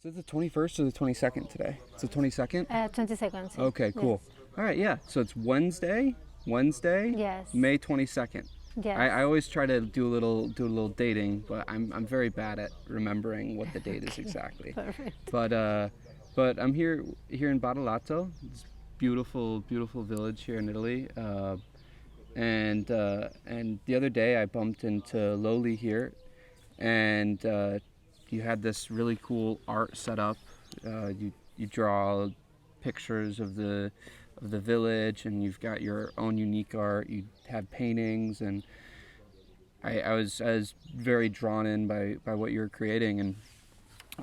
Is it the 21st or the 22nd today? It's the 22nd? 22nd. Okay, cool. Yes. All right, yeah. So it's Wednesday, Yes. May 22nd. Yes. I always try to do a little dating, but I'm very bad at remembering what the date is exactly. Perfect. But I'm here in Badolato, this beautiful village here in Italy. And the other day I bumped into Loli here, and you had this really cool art set up. You draw pictures of the village, and you've got your own unique art. You have paintings, and I was very drawn in by what you were creating. And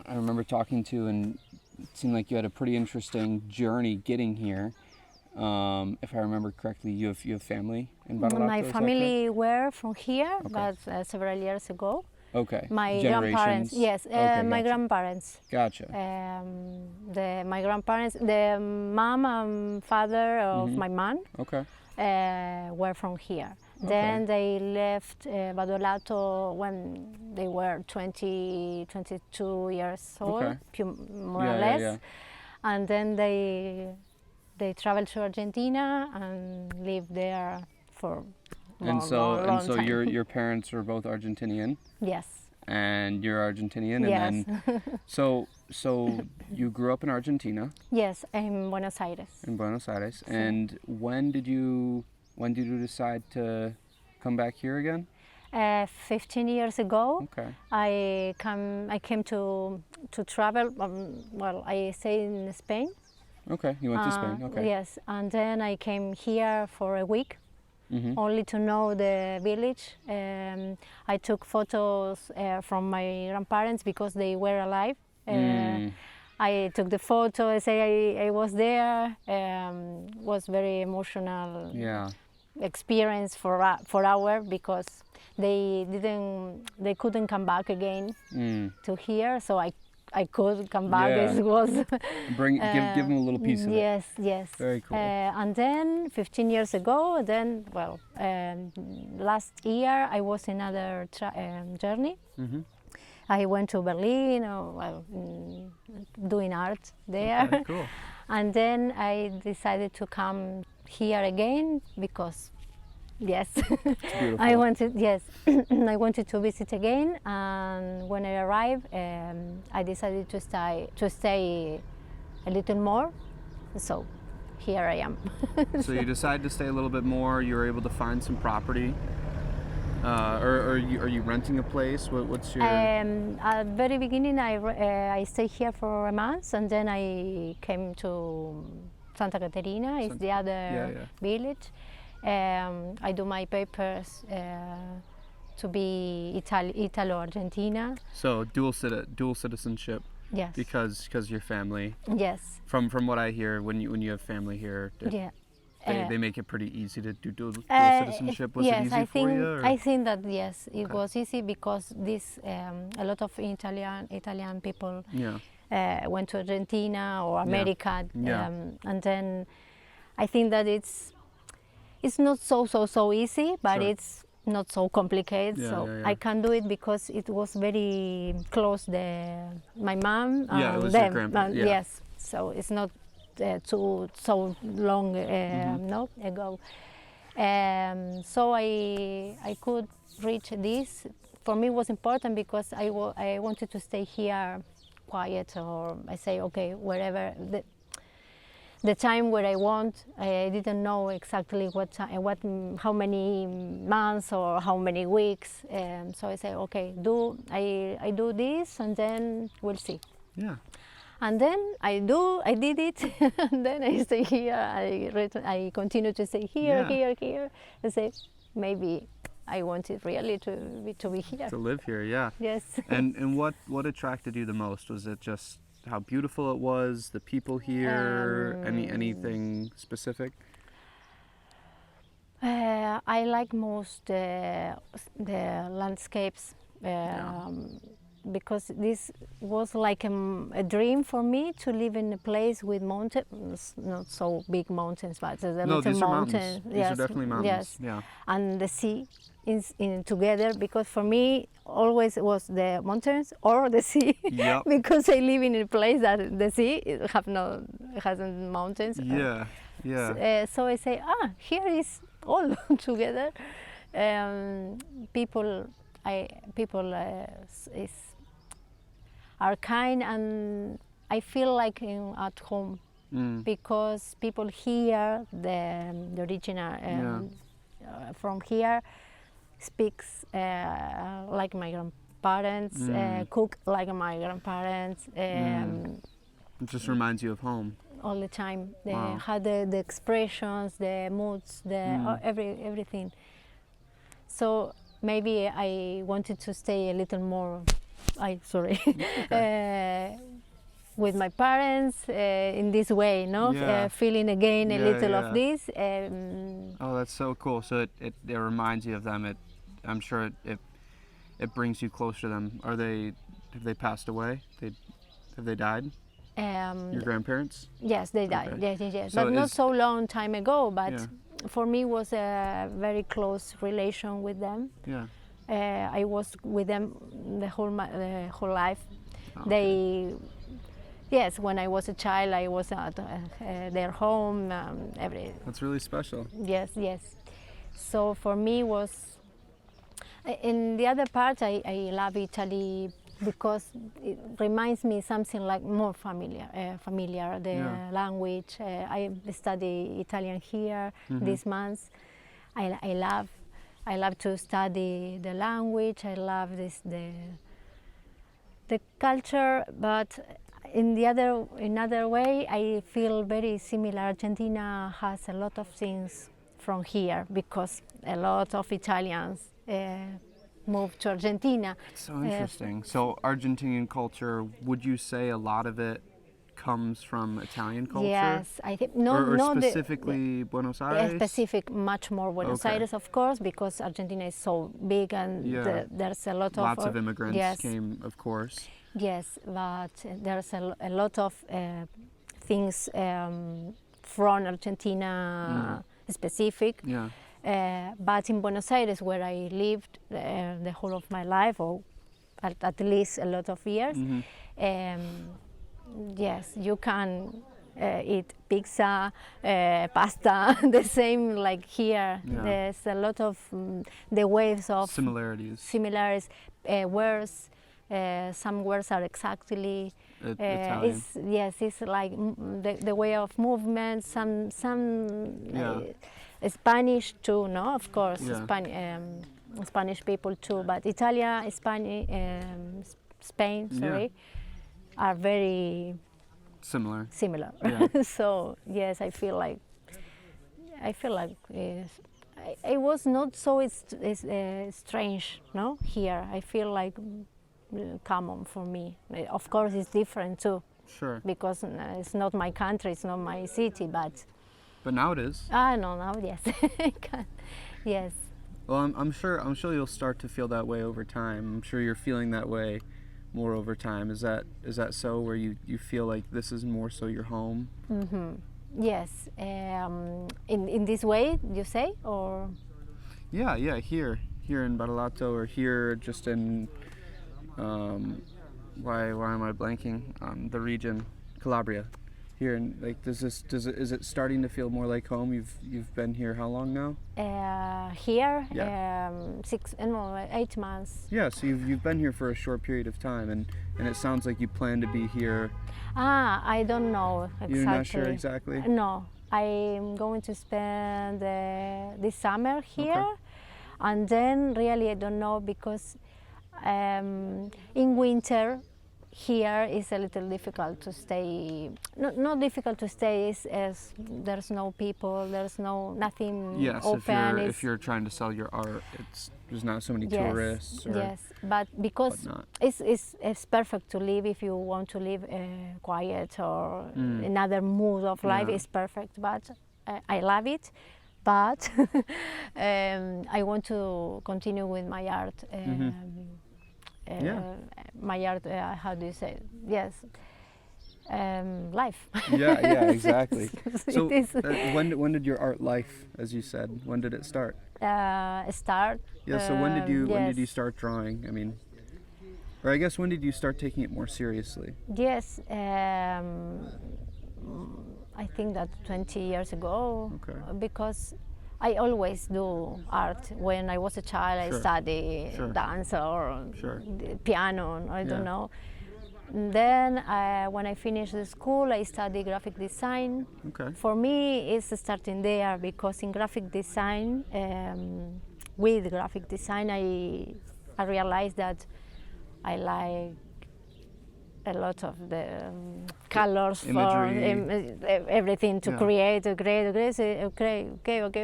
I remember talking to, and it seemed like you had a pretty interesting journey getting here. If I remember correctly, you have family in Badolato. My is that family were from here, Okay. but several years ago. correct? Okay. My Generations? grandparents, yes, Okay, my gotcha. grandparents. Gotcha. My grandparents, the mom and father of Mhm. my mom Okay. were from here. Okay. Then they left Badolato when they were 20, 22 years old, Okay. more or less. And then they traveled to Argentina and lived there for And long so time. your parents were both Argentinian, Yes. and you're Argentinian, and Yes. then so you grew up in Argentina, Yes, in Buenos Aires. in Buenos Aires, and when did you decide to come back here again? 15 years ago, Okay. I came to travel. Well, I stayed in Spain. Okay. You went to Spain. Okay. Yes, and then I came here for a week, Mhm. only to know the village. I took photos from my grandparents because they were alive. I took the photo. I say I was there. Was very emotional Yeah. experience for our because they couldn't come back again Mm. to here, so I could come back. Yeah. It was Give them a little piece of it. yes, yes. Very cool. And then 15 years ago, then last year I was in another journey. Mhm. I went to Berlin, doing art there. Okay, cool. And then I decided to come here again because, yes, beautiful. I wanted to visit again. And when I arrived, I decided to stay a little more. So here I am. So you decided to stay a little bit more. You were able to find some property, or are you renting a place? What's your? At the very beginning, I stayed here for a month, and then I came to Santa Caterina. It's the other village. I do my papers to be Italo-Argentina. So dual citizenship. Yes. Because your family. Yes. From what I hear, when you have family here, Yeah. they make it pretty easy to do dual citizenship. Was yes, it easy for you? Or? I think that yes, it was easy because a lot of Italian people went to Argentina or America, and then I think that it's not so easy, but Sure. it's not so complicated. I can do it because it was very close. My mom. Yeah, it was your grandpa. Yes, so it's not so long ago. So I could reach this. For me, it was important because I wanted to stay here quiet, or I say okay, wherever the time where I want. I didn't know exactly how many months or how many weeks. So I say okay, I do this, and then we'll see. Yeah. And then I did it, and then I stay here. I continue to stay here. I say maybe I wanted really to be here. To live here, yeah. Yes. And what attracted you the most? Was it just how beautiful it was, the people here, anything specific? I like most the landscapes. because this was like a dream for me to live in a place with mountains, not so big mountains, but a No, little these are mountain. mountains. These Yes, are definitely mountains. yes, Yeah. and the sea in together, because for me always was the mountains or the sea. Yep. Because I live in a place that the sea hasn't mountains. Yeah. Yeah. So I say, here is all together. People are kind, and I feel like at home, because people here, the original from here, speaks like my grandparents, cook like my grandparents. It just reminds you of home. All the time, they Wow. had the expressions, the moods, everything. So maybe I wanted to stay a little more. With my parents in this way, no, Yeah. feeling again a Yeah, little yeah. of this. Oh, that's so cool. So it reminds you of them. I'm sure it brings you closer to them. Have they passed away? Have they died? Your grandparents? Yes, they died. Okay. Yes. So But not so long time ago. But Yeah. for me, was a very close relation with them. Yeah. I was with them the whole life. Okay. Yes, when I was a child, I was at their home. That's really special. Yes. So for me was. In the other part, I love Italy because it reminds me something like more familiar. The language. I study Italian here this month. I love to study the language. I love the culture, but in another way, I feel very similar. Argentina has a lot of things from here because a lot of Italians moved to Argentina. So interesting. So Argentinian culture, would you say a lot of it comes from Italian culture? Yes, I think or no, specifically Buenos Aires? Specific, much more Buenos Aires, of course, because Argentina is so big and there's a lot lots of immigrants came, of course. Yes, but there's a lot of things from Argentina specific. Yeah. But in Buenos Aires, where I lived the whole of my life, or at least a lot of years, yes, you can eat pizza, pasta, the same like here. Yeah. There's a lot of the ways of similarities. Words. Some words are exactly Italian. It's like the way of movement. Some Spanish too, no, of course, Spanish people too, but Italia, Spain, are very similar. Yeah. So yes, I feel like I was not so strange, no, here. I feel like common for me. Of course, it's different too. Sure. Because it's not my country, it's not my city, but now it is. No, now yes, yes. Well, I'm sure you'll start to feel that way over time. I'm sure you're feeling that way more over time. Is that so? Where you feel like this is more so your home? Mm-hmm. Yes. In this way, you say, or? Yeah. Here in Badolato, or here just in. Why am I blanking on the region? Calabria. Here, and like, is it starting to feel more like home? You've been here how long now? Here, 8 months. Yeah, so you've been here for a short period of time, and it sounds like you plan to be here. I don't know exactly. You're not sure exactly? No, I'm going to spend this summer here, and then really I don't know, because in winter here is a little difficult to stay. Not difficult to stay, as there's no people, there's nothing open. If you're trying to sell your art, there's not so many tourists. But because it's perfect to live if you want to live quiet or another mood of life. It's perfect. But I love it. But I want to continue with my art. Yeah. my art. How do you say? Yes, life. Yeah, yeah, exactly. So, It is when did your art life, as you said, when did it start? start. Yeah. So when did you Yes, start drawing? I mean, or I guess when did you start taking it more seriously? yes. I think that 20 years ago, Okay. because I always do art. When I was a child, I Sure. study Sure. dance or Sure. piano. I Yeah. don't know. Then, when I finished the school, I studied graphic design. Okay. For me, it's starting there because in graphic design, with graphic design, I realized that I like a lot of the colors for Imagery. everything to Yeah. create, say,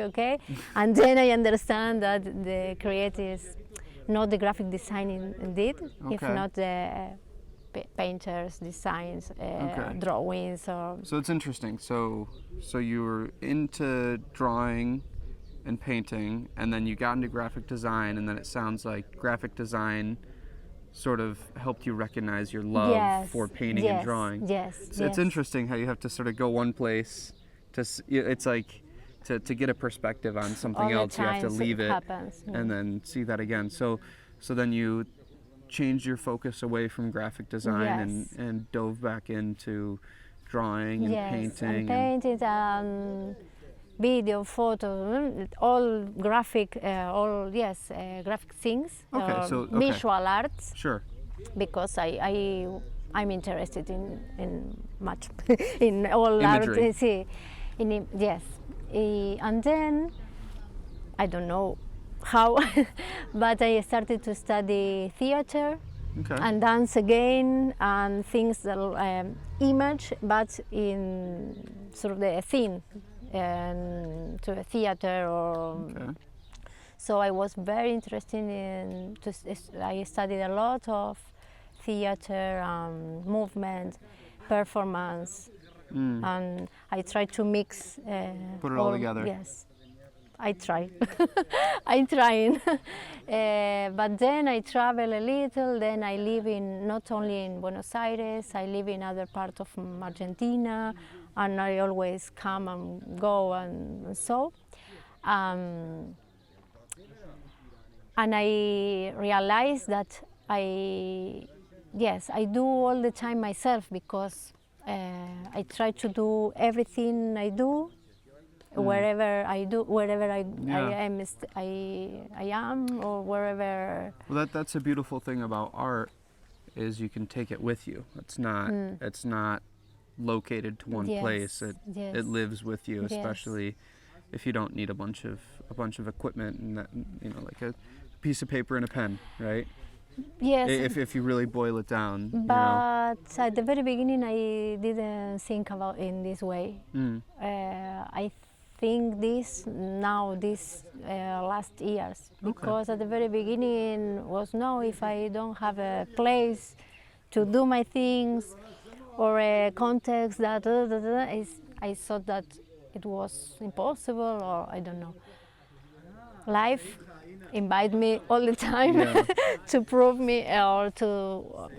okay. And then I understand that the creative is not the graphic design indeed, if Okay. not the painters, designs, Okay. drawings, or So it's interesting. So you were into drawing and painting, and then you got into graphic design, and then it sounds like graphic design sort of helped you recognize your love yes, for painting and yes, drawing. yes, It's yes. interesting how you have to sort of go one place it's like to get a perspective on something All the else, you have to times leave it happens. and then see that again. So then you changed your focus away from graphic design Yes. and dove back into drawing and Yes, painting and painted video, photo, all graphic, graphic things, Okay, so visual arts, sure. because I'm interested in much in all Imagery. art. See, yes, and then I don't know how, but I started to study theater Okay. and dance again, and things that image, but in sort of the theme, and to a theater or. Okay. So I was very interested in. I studied a lot of theater, movement, performance, and I tried to mix. Put it all together. Yes. I try. I'm trying. But then I travel a little. Then I live in not only in Buenos Aires. I live in other parts of Argentina, and I always come and go and so. And I realized that I do all the time myself, because I try to do everything I do wherever I do, wherever I am, or wherever. Well, that's a beautiful thing about art is you can take it with you. It's not located to one Yes, place. yes. It lives with you, Yes. especially if you don't need a bunch of equipment and that, like a piece of paper and a pen, right? Yes. If you really boil it down, But at the very beginning, I didn't think about in this way. I think this last years, because at the very beginning was no, if I don't have a place to do my things or a context that I thought that it was impossible, or I don't know. Life invite me all the time Yeah. to prove me, or to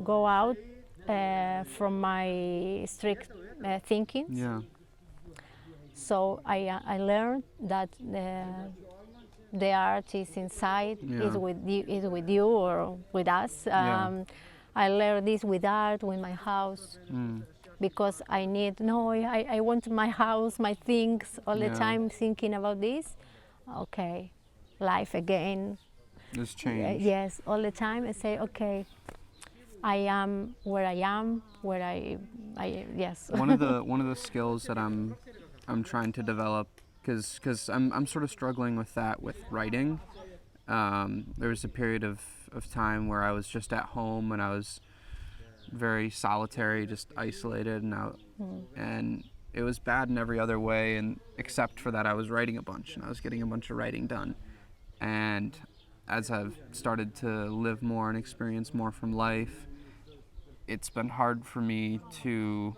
go out from my strict thinking. Yeah. So I learned that the art is inside, Yeah. is with you or with us. Yeah. I learned this with art, with my house, because I want my house, my things all the Yeah. time, thinking about this. Okay, life again. There's change. Yes, all the time. I say, okay, I am where I am, yes. One of the skills that I'm trying to develop, because I'm sort of struggling with that with writing. There was a period of time where I was just at home and I was very solitary, just isolated, and it was bad in every other way, and except for that I was writing a bunch and I was getting a bunch of writing done. And as I've started to live more and experience more from life, it's been hard for me to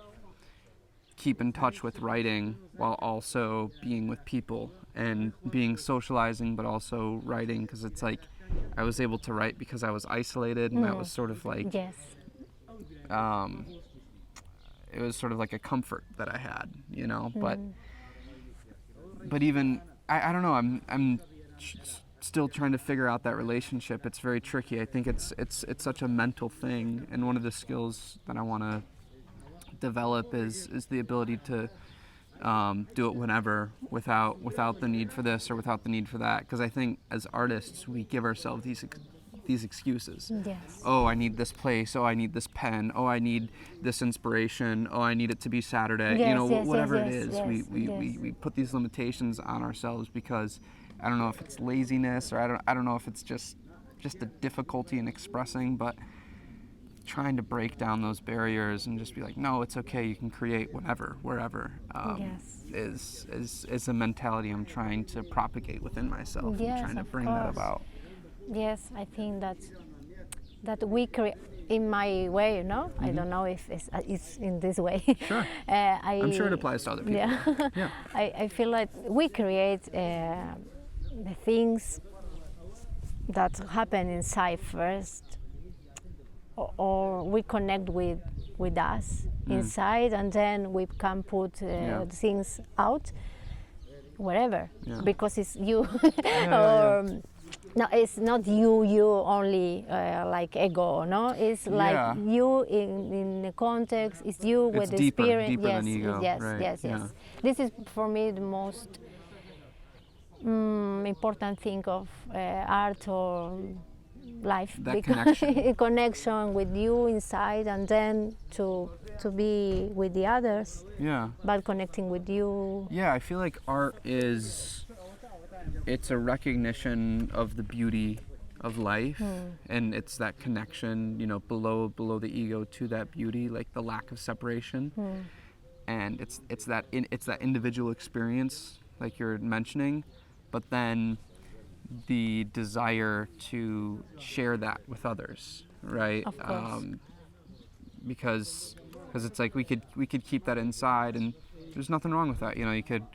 keep in touch with writing while also being with people and being socializing, but also writing, because it's like I was able to write because I was isolated, and that was sort of like Yes. um, it was sort of like a comfort that I had, you know. But even I don't know. I'm still trying to figure out that relationship. It's very tricky. I think it's such a mental thing, and one of the skills that I want to develop is the ability to do it whenever, without the need for this or without the need for that. Because I think as artists, we give ourselves these excuses. Yes. Oh, I need this place. Oh, I need this pen. Oh, I need this inspiration. Oh, I need it to be Saturday. Yes, You know, yes, whatever yes, it yes, is, yes, we put these limitations on ourselves because I don't know if it's laziness or I don't know if it's just a difficulty in expressing, but trying to break down those barriers and just be like, no, it's okay. You can create whenever, wherever. Yes. Is a mentality I'm trying to propagate within myself. Yes, and trying to of bring that course. about. Yes, I think that we create in my way, you know. I don't know if it's in this way. Sure. I'm sure it applies to other people. Yeah. Yeah. I feel like we create the things that happen inside first, or we connect with us inside, and then we can put Yeah. things out wherever, Yeah. because it's you. Yeah, Or no, it's not you only, like ego, no, it's like Yeah. you in the context, it's you with It's the deeper, spirit. deeper Yes, than ego, yes, right, yes, yes. yeah. This is for me the most important thing of art or life. That because connection. connection with you inside, and then to be with the others, Yeah. but connecting with you. Yeah, I feel like art it's a recognition of the beauty of life, and it's that connection, you know, below the ego to that beauty, like the lack of separation. And it's that individual experience, like you're mentioning, but then the desire to share that with others, right? Of course. Because it's like we could keep that inside, and there's nothing wrong with that. You know, you could,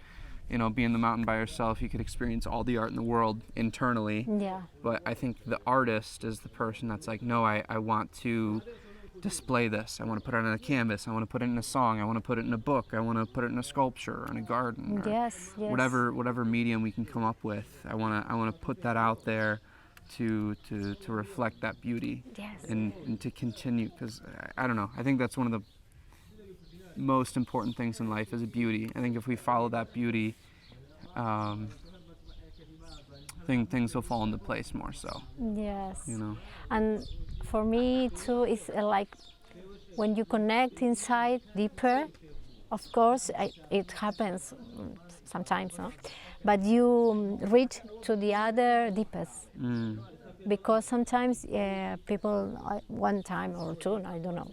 you know, be in the mountain by yourself. You could experience all the art in the world internally. Yeah. But I think the artist is the person that's like, no, I want to display this. I want to put it on a canvas. I want to put it in a song. I want to put it in a book. I want to put it in a sculpture or in a garden. Or Yes, yes. whatever medium we can come up with. I want to put that out there to reflect that beauty. Yes. And to continue, because I don't know. I think that's one of the most important things in life is beauty. I think if we follow that beauty, things will fall into place more so. Yes. You know. And for me too, it's like when you connect inside deeper, of course, it happens sometimes, no? But you reach to the other deepest. Because sometimes people, one time or two, I don't know,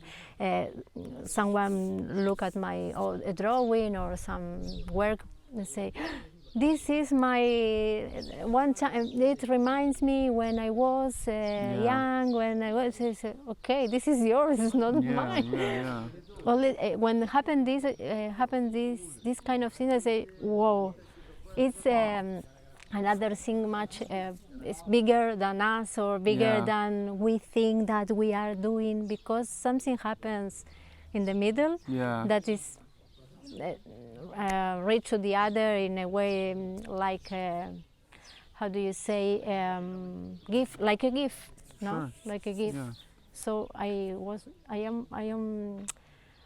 someone look at my a drawing or some work and say, this is my one time. It reminds me when I was young. When I was okay, this is yours. It's not mine. Yeah. Well, when happen this kind of thing, I say, whoa, it's another thing much. It's bigger than us or bigger than we think that we are doing, because something happens in the middle that is reach to the other in a way, like how do you say, gift, like a gift, no? Sure. Like a gift. Yeah. So I am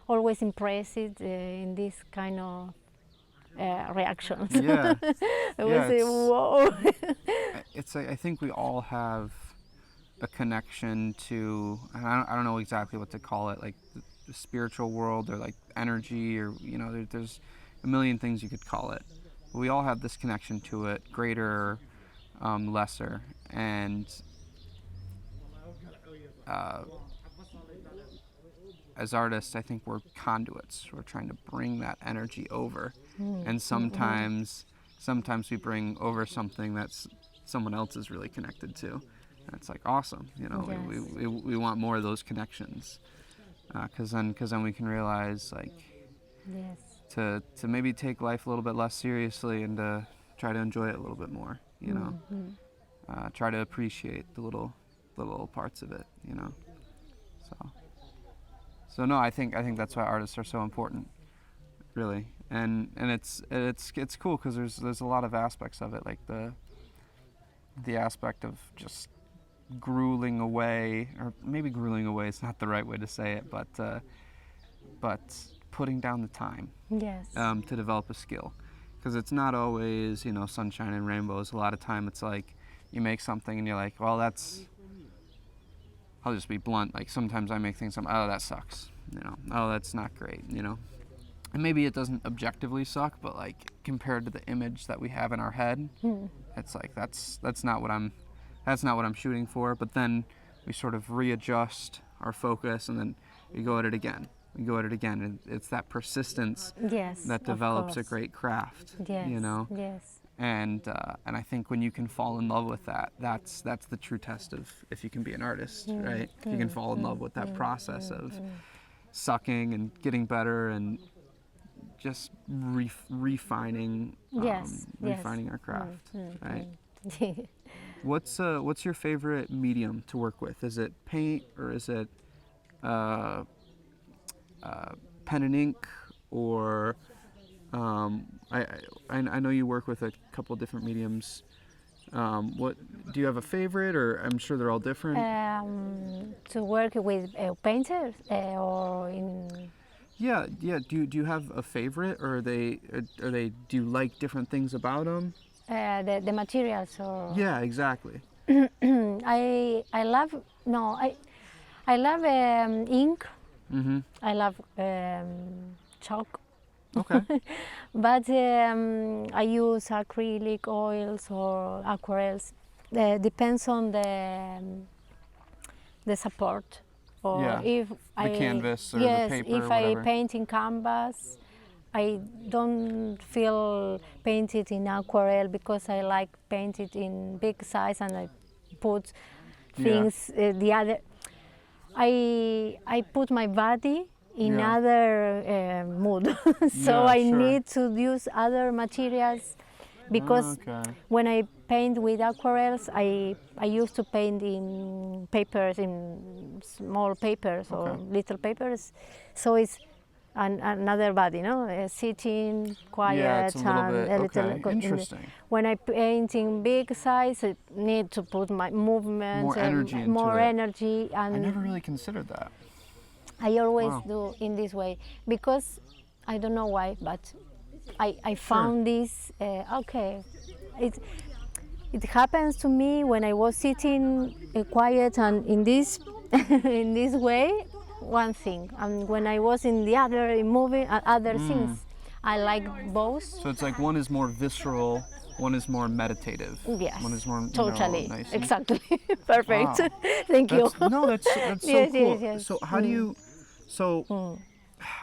always impressed in this kind of reactions. Yeah. I would say, whoa. It's like, I think we all have a connection to, I don't know exactly what to call it, like the spiritual world or like energy, or you know, there's a million things you could call it. But we all have this connection to it, greater, lesser, and as artists, I think we're conduits. We're trying to bring that energy over, and sometimes we bring over something that's someone else is really connected to, and it's like awesome. You know, Yes. we want more of those connections, because then we can realize, like, Yes. to maybe take life a little bit less seriously and to try to enjoy it a little bit more. You know. try to appreciate the little parts of it, you know. So no, I think that's why artists are so important, really. And it's cool because there's a lot of aspects of it, like the aspect of just grueling away, or maybe grueling away is not the right way to say it, but putting down the time Yes. to develop a skill, because it's not always, you know, sunshine and rainbows. A lot of time it's like you make something and you're like, well, that's, I'll just be blunt, like sometimes I make things, oh, that sucks, you know, oh, that's not great, you know. And maybe it doesn't objectively suck, but like compared to the image that we have in our head, it's like that's not what I'm shooting for. But then we sort of readjust our focus, and then we go at it again. And it's that persistence Yes. that of develops a course. great craft. Yes. You know. Yes. And I think when you can fall in love with that, that's the true test of if you can be an artist, right? If you can fall in love with that process of sucking and getting better and just refining Yes. refining our craft, right? What's your favorite medium to work with? Is it paint, or is it pen and ink, or I know you work with a couple different mediums. What do you have a favorite, or I'm sure they're all different? To work with painters or in. Yeah. Do you have a favorite, or are they do you like different things about them? The materials or Yeah, exactly. I love I love ink. Mhm. I love chalk. Okay. But I use acrylic oils or aquarels. Depends on the support. Or Yeah, if the canvas or the yes, paper or if whatever. I paint in canvas, I don't feel painted in aquarel because I like painted in big size, and I put things the other. I put my body in Yeah. other mood, so Yeah, I sure. need to use other materials because Okay. when I paint with aquarels, I used to paint in papers, in small papers or Okay. little papers, so it's another body, no? Sitting quiet Yeah, it's a little and bit a little. okay. Interesting. When I paint in big size, I need to put my movement, More energy into more it. energy, and I never really considered that. I always Wow. do in this way because I don't know why, but I found this okay. It happens to me when I was sitting quiet and in this in this way, one thing, and when I was in the other in moving other things. I like both. So it's like one is more visceral, one is more meditative. Yes, One is more totally, nice. And, exactly, perfect. Wow. Thank you. That's so Yes, cool. yes, yes. So how do you? So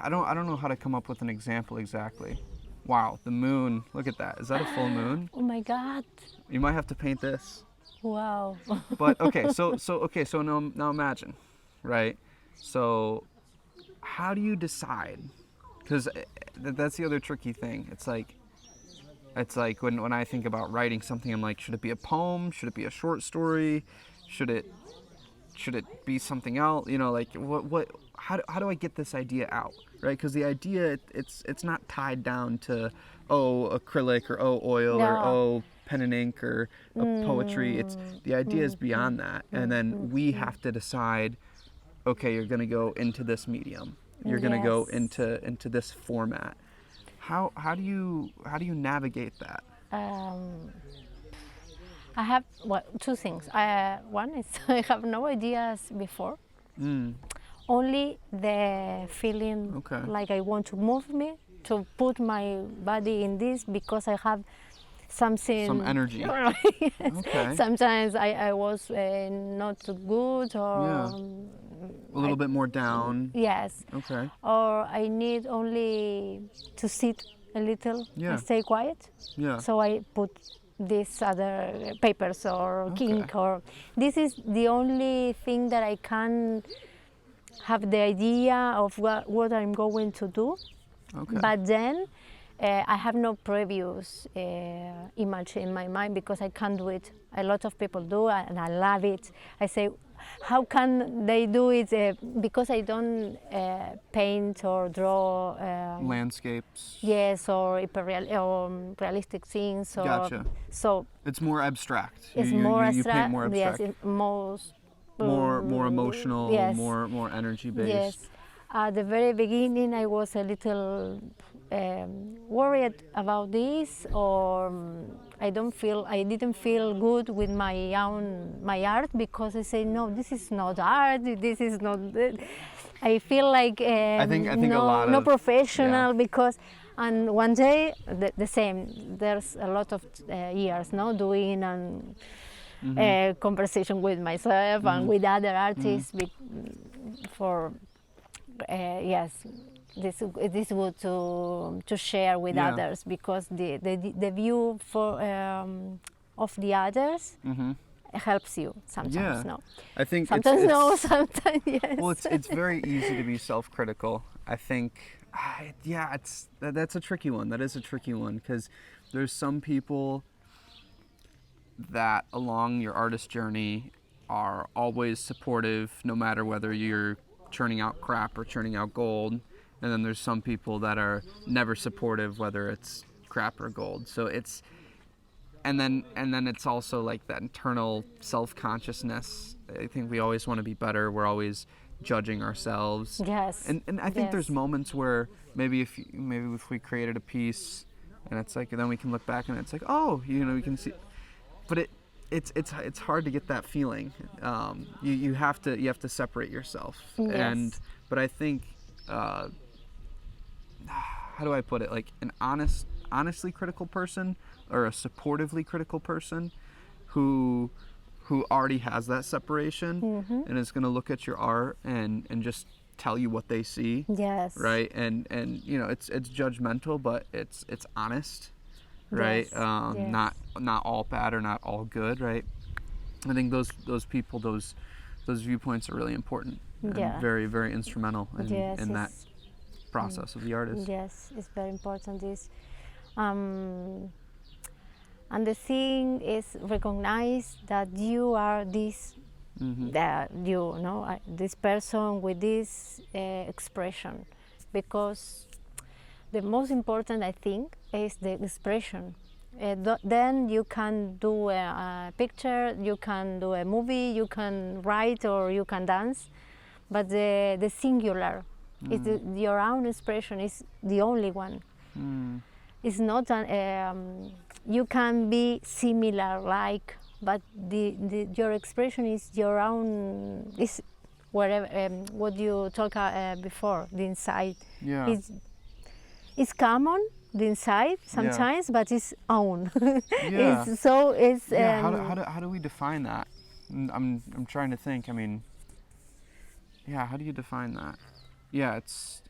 I don't know how to come up with an example exactly. Wow, the moon. Look at that. Is that a full moon? Oh my God! You might have to paint this. Wow. But okay, so now imagine, right? So how do you decide? Because that's the other tricky thing. It's like when I think about writing something, I'm like, should it be a poem? Should it be a short story? Should it be something else? You know, like what? How do I get this idea out? Right? Because the idea it's not tied down to acrylic or oil or No. pen and ink or poetry. It's the idea is beyond that, and then we have to decide. Okay, you're going to go into this medium. You're going to go Yes. into this format. How do you navigate that? I have two things. One is I have no ideas before. Only the feeling, Okay. like I want to move me, to put my body in this because I have something. Some energy. Yes. Okay. Sometimes I was not so good or. Yeah. A little bit more down. Yes. Okay. Or I need only to sit a little Yeah. and stay quiet. Yeah. So I put these other papers or Okay. ink, or this is the only thing that I can have the idea of what I'm going to do. Okay. But then I have no previous image in my mind because I can't do it. A lot of people do, and I love it. I say, how can they do it? Because I don't paint or draw. Landscapes. Yes, or realistic things. Or, Gotcha. So It's more abstract. it's you, more you abstract. paint more abstract. Yes, most. More emotional. Yes. More energy based. Yes. At the very beginning, I was a little worried about this, or I didn't feel good with my art because I say no, this is not art. This is not. I feel like I think no, a lot no of professional yeah. because. And one day, the same. There's a lot of years, no, doing and conversation with myself and with other artists for. Yes, this is good to share with Yeah. others because the view for of the others helps you sometimes. Yeah. No, I think sometimes it's, no, sometimes yes. well, it's very easy to be self-critical. I think, yeah, that's a tricky one. That is a tricky one because there's some people that along your artist journey are always supportive, no matter whether you're churning out crap or churning out gold. And then there's some people that are never supportive, whether it's crap or gold. So it's, and then it's also like that internal self-consciousness. I think we always want to be better. We're always judging ourselves. Yes. And I think Yes. there's moments where maybe if we created a piece and it's like, and then we can look back and it's like, oh, we can see, but it's hard to get that feeling. You have to separate yourself. Yes. But I think, how do I put it? Like an honestly critical person or a supportively critical person who already has that separation and is going to look at your art and just tell you what they see. Yes. Right. And it's judgmental, but it's honest. Right. Yes. Yes. Not all bad or not all good. Right. I think those people, those viewpoints are really important and Yeah. very, very instrumental Yes, in that process of the artist. Yes, it's very important. And the thing is recognize that you are this, that this person with this expression, because the most important, I think, is the expression. Then you can do a picture, you can do a movie, you can write or you can dance, but the singular, your own expression is the only one. It's not you can be similar, but your expression is your own. Is wherever what you talked before, the inside. Yeah. It's common, the inside sometimes, but it's own. Yeah. It's how do we define that? I'm trying to think. I mean, yeah, how do you define that? Yeah, it's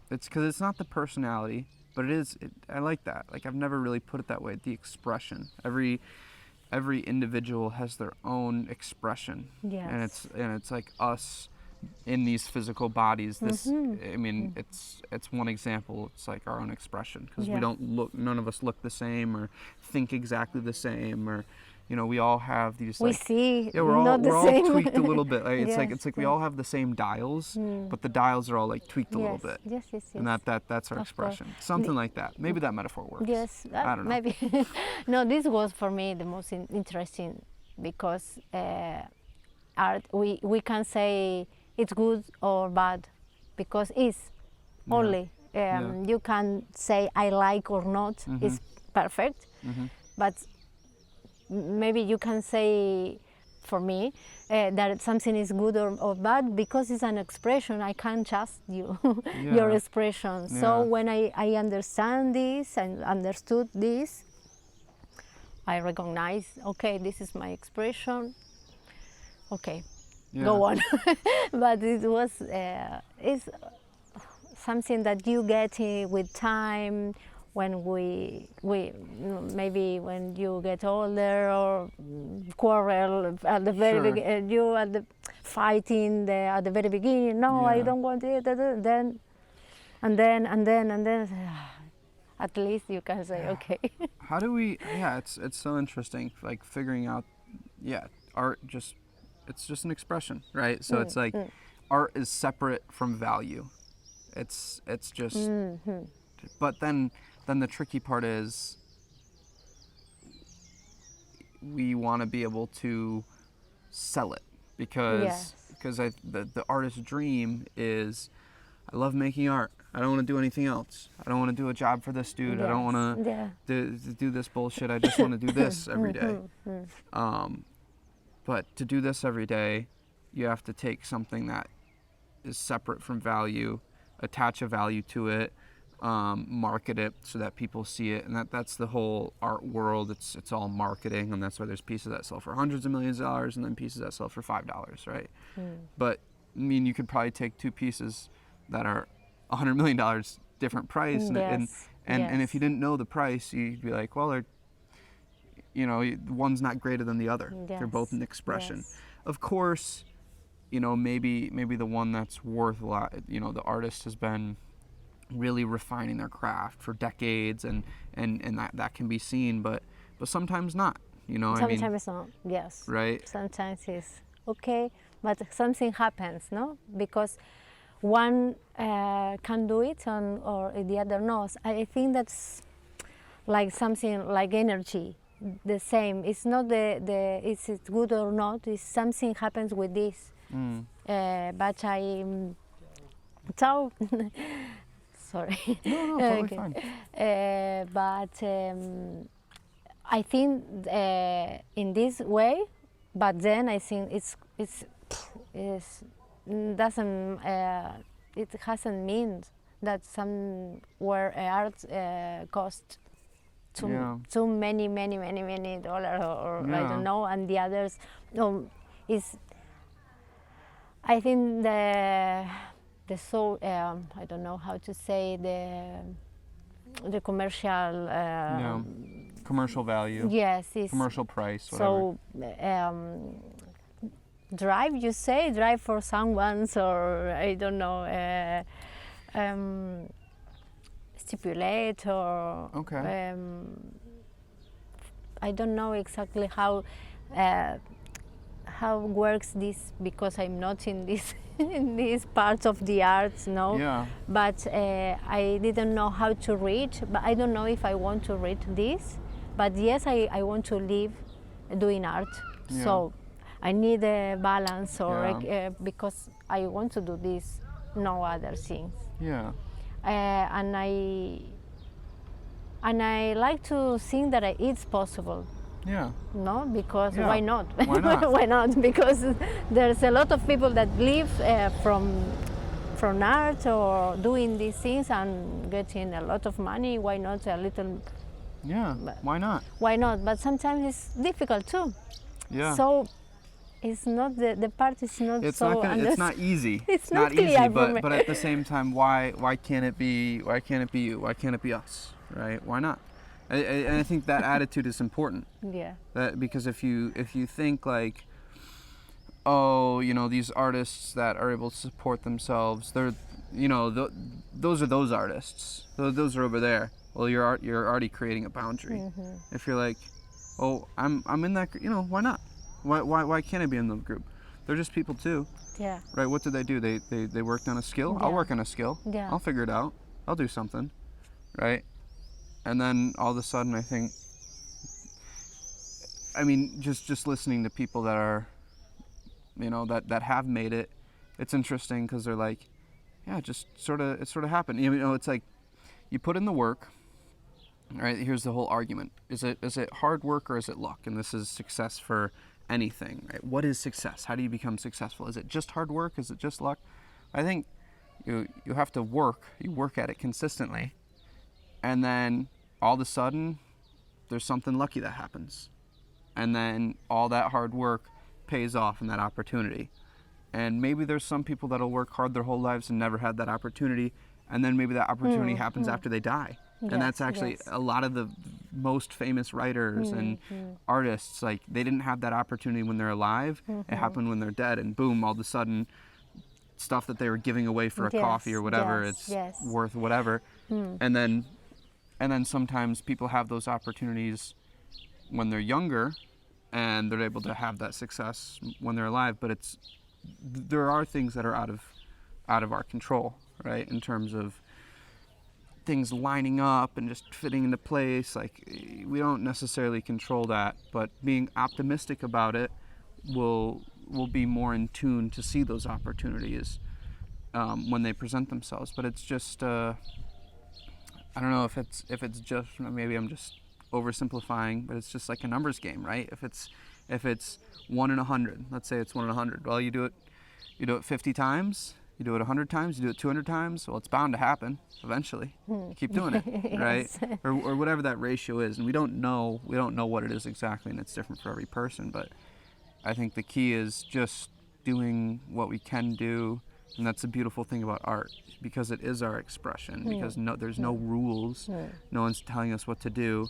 because it's not the personality, but I like that. Like I've never really put it that way. The expression. Every individual has their own expression. Yes. And it's like us in these physical bodies. This, I mean, it's one example. It's like our own expression because none of us look the same or think exactly the same, or we all have these. We like, see. yeah, we're all tweaked a little bit. Like, it's like we all have the same dials, but the dials are all like tweaked a little bit. Yes. And that's our expression. Something like that. Maybe that metaphor works. Yes, I don't know. maybe. No, this was for me the most interesting because art. We can say it's good or bad because it's only. You can say I like or not. It's perfect, but maybe you can say for me that something is good or bad because it's an expression. I can't trust you, your expression. So when I understand this and understood this, I recognize, okay, this is my expression. Okay, go on. But it was it's something that you get with time. When we maybe when you get older or quarrel at the very beginning, you at the fighting at the very beginning. No, I don't want it. Then at least you can say, okay. How do we? Yeah, it's so interesting. Like figuring out, yeah, art it's just an expression, right? So it's like art is separate from value. It's just. But then the tricky part is we want to be able to sell it because Yes. the artist's dream is I love making art. I don't want to do anything else. I don't want to do a job for this dude. I don't want Yeah. to do this bullshit. I just want to do this every day. But to do this every day, you have to take something that is separate from value, attach a value to it, market it so that people see it, and that's the whole art world. It's all marketing, and that's why there's pieces that sell for hundreds of millions of dollars, and then pieces that sell for $5, right? But I mean, you could probably take two pieces that are $100 million different price, and if you didn't know the price, you'd be like, well, they're, one's not greater than the other. They're both an expression. Yes. Of course, maybe the one that's worth a lot. The artist has been really refining their craft for decades, and that can be seen, but sometimes not. Sometimes not. Yes. Right. Sometimes it's okay, but something happens, no? Because one can do it or the other knows. I think that's like something like energy. The same. It's not is it good or not. It's something happens with this. But I so sorry. No, totally fine. But I think in this way. But then I think it doesn't. It hasn't mean that somewhere art cost too many dollars or I don't know, and the others is. I think the so I don't know how to say the commercial. Commercial value. Yes, it's commercial price. Whatever. So. Drive for someone's, or I don't know, stipulate or okay. I don't know exactly how works this, because I'm not in this in these parts of the arts, no. Yeah. But I didn't know how to reach, but I don't know if I want to read this, but yes, I want to live doing art. Yeah. So I need a balance, or because I want to do this, no other things. Yeah. And I like to think that it's possible. Yeah. No, because Yeah. why not? Why not? Why not? Because there's a lot of people that live from art or doing these things and getting a lot of money. Why not a little? Yeah. Why not? Why not? But sometimes it's difficult too. Yeah. So it's not the part is not it's so. It's not easy. It's not clear easy, for me. but at the same time, why can't it be? Why can't it be you? Why can't it be us? Right? Why not? And I think that attitude is important. Yeah. That because if you think like, oh, these artists that are able to support themselves, they're, those are those artists. Those are over there. Well, you're already creating a boundary. Mm-hmm. If you're like, oh, I'm in that, why not? Why can't I be in the group? They're just people too. Yeah. Right? What did they do? They worked on a skill. Yeah. I'll work on a skill. Yeah. I'll figure it out. I'll do something. Right? And then all of a sudden, I think, just listening to people that are, that have made it, it's interesting because they're like, yeah, it sort of happened. It's like you put in the work. Right? Here's the whole argument. Is it hard work or is it luck? And this is success for anything. Right? What is success? How do you become successful? Is it just hard work? Is it just luck? I think you have to work. You work at it consistently. And then all of a sudden, there's something lucky that happens. And then all that hard work pays off in that opportunity. And maybe there's some people that'll work hard their whole lives and never had that opportunity. And then maybe that opportunity happens after they die. Yes, and that's actually a lot of the most famous writers and artists, like they didn't have that opportunity when they're alive. It happened when they're dead. And boom, all of a sudden, stuff that they were giving away for a coffee or whatever, it's worth whatever. And then and then sometimes people have those opportunities when they're younger and they're able to have that success when they're alive, but there are things that are out of our control, right? In terms of things lining up and just fitting into place. Like, we don't necessarily control that, but being optimistic about it will be more in tune to see those opportunities when they present themselves. But it's just I don't know if it's just, maybe I'm just oversimplifying, but it's just like a numbers game, right? If it's 1 in 100, let's say it's 1 in 100. Well, you do it 50 times, you do it 100 times, you do it 200 times. Well, it's bound to happen eventually. You keep doing it, right? Yes. Or whatever that ratio is, and we don't know what it is exactly, and it's different for every person. But I think the key is just doing what we can do, and that's the beautiful thing about art, because it is our expression. Because there's no rules. No one's telling us what to do,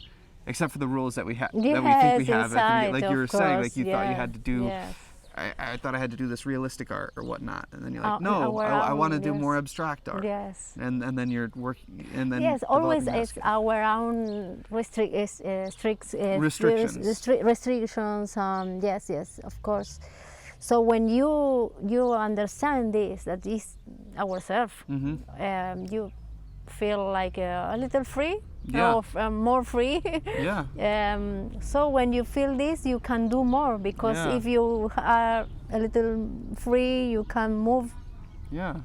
except for the rules that we have, that we think we have. Inside, Like you were of saying, course, like you thought you yes, had to do. yes. I thought I had to do this realistic art or whatnot, and then you're like, Our no, I want to do own, more yes. abstract art. Yes. And then you're working, and then Yes, always developing that it's skill. our own strict Restrictions. restrictions. Yes, of course. So when you understand this, that is ourselves, you feel like a little free, Yeah. or more free. Yeah. So when you feel this, you can do more, because Yeah. if you are a little free, you can move Yeah.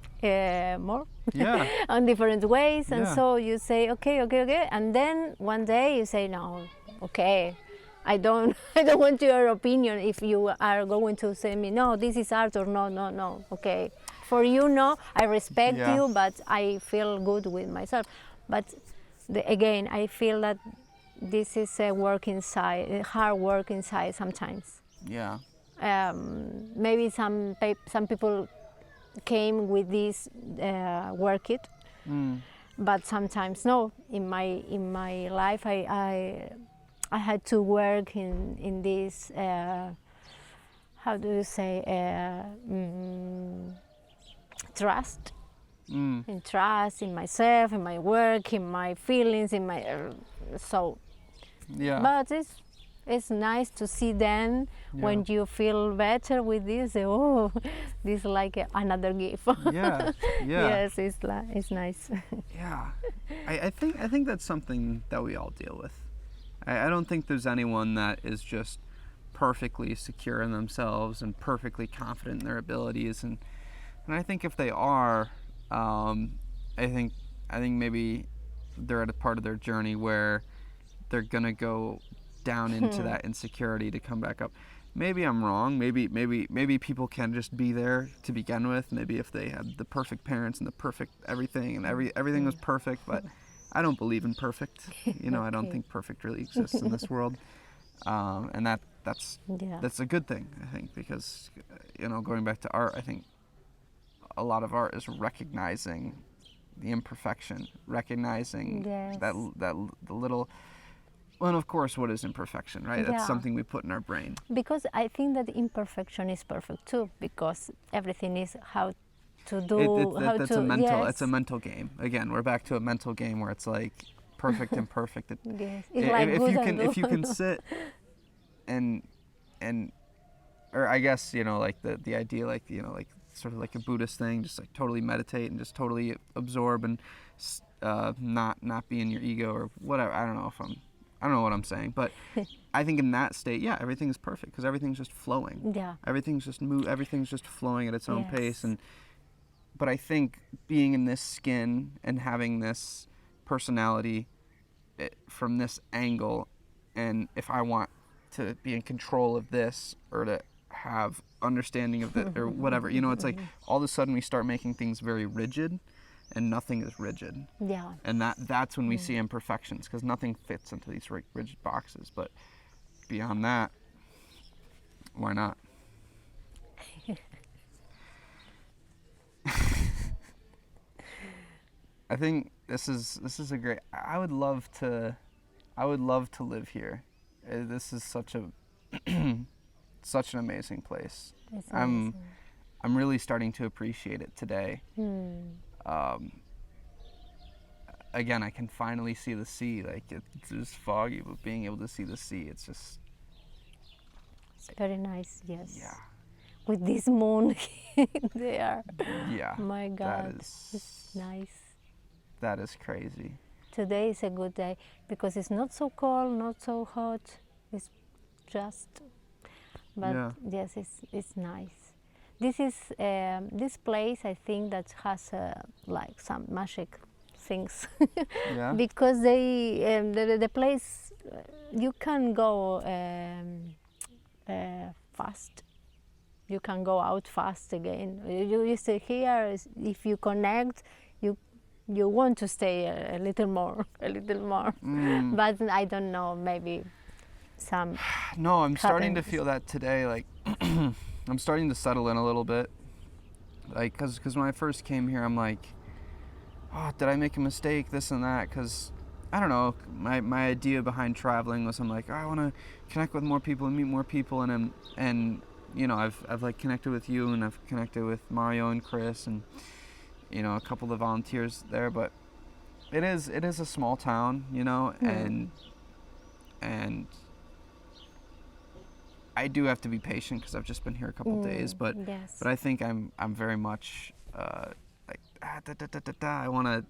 more Yeah. on different ways, and Yeah. so you say okay, and then one day you say no, okay, I don't I don't want your opinion. If you are going to say me no, this is art, or no, okay, for you, no, I respect Yeah. you, but I feel good with myself. But again, I feel that this is a work inside, a hard work inside sometimes. Yeah. Maybe some people came with this work it, but sometimes no. In my life, I had to work in this. How do you say? Trust. In trust in myself, in my work, in my feelings, in my so. Yeah. But it's nice to see then when you feel better with this. Oh, this is like another gift. Yeah. Yeah. Yes, it's nice. Yeah. I think that's something that we all deal with. I don't think there's anyone that is just perfectly secure in themselves and perfectly confident in their abilities, and I think if they are, I think maybe they're at a part of their journey where they're gonna go down into that insecurity to come back up. Maybe I'm wrong. Maybe people can just be there to begin with. Maybe if they had the perfect parents and the perfect everything and everything was perfect, but I don't believe in perfect. I don't think perfect really exists in this world, and that's a good thing, I think, because going back to art, I think a lot of art is recognizing the imperfection, recognizing that the little. Well, and of course, what is imperfection, right? That's something we put in our brain. Because I think that imperfection is perfect too, because everything is how to do. It's a mental game. Again, we're back to a mental game where it's like perfect and perfect. Yes, it's like good and if you can sit and or I guess like the idea, like like sort of like a Buddhist thing, just like totally meditate and just totally absorb and not be in your ego or whatever. I don't know what I'm saying, but I think in that state, everything is perfect because everything's just flowing. Yeah. Everything's just flowing at its own pace. But I think being in this skin and having this personality from this angle, and if I want to be in control of this or to have understanding of it or whatever, it's like all of a sudden we start making things very rigid. And nothing is rigid. Yeah. And that's when we see imperfections, because nothing fits into these rigid boxes. But beyond that, why not? I think this is a great. I would love to live here. This is such an amazing place. It's amazing. I'm really starting to appreciate it today. again, I can finally see the sea. Like it's just foggy, but being able to see the sea, it's just It's very nice, yes. yeah, With this moon there. yeah. My God, That it's nice. that is crazy. Today is a good day because it's not so cold, not so hot. It's just, but Yeah. yes, it's nice. This is this place. I think that has like some magic things Yeah. because the place you can go fast. You can go out fast again. You stay here. If you connect, you want to stay a little more, a little more. Mm. But I don't know. Maybe some. No, I'm starting to happens. feel that today. Like I'm starting to settle in a little bit. Like, cause when I first came here, I'm like, oh, did I make a mistake? This and that. Cause I don't know. My idea behind traveling was I'm like, oh, I want to connect with more people and meet more people, and you know, I've like connected with you, and I've connected with Mario and Chris, and you know, a couple of the volunteers there. But it is a small town, you know, and I do have to be patient because I've just been here a couple days. But Yes. I think I'm very much like I want to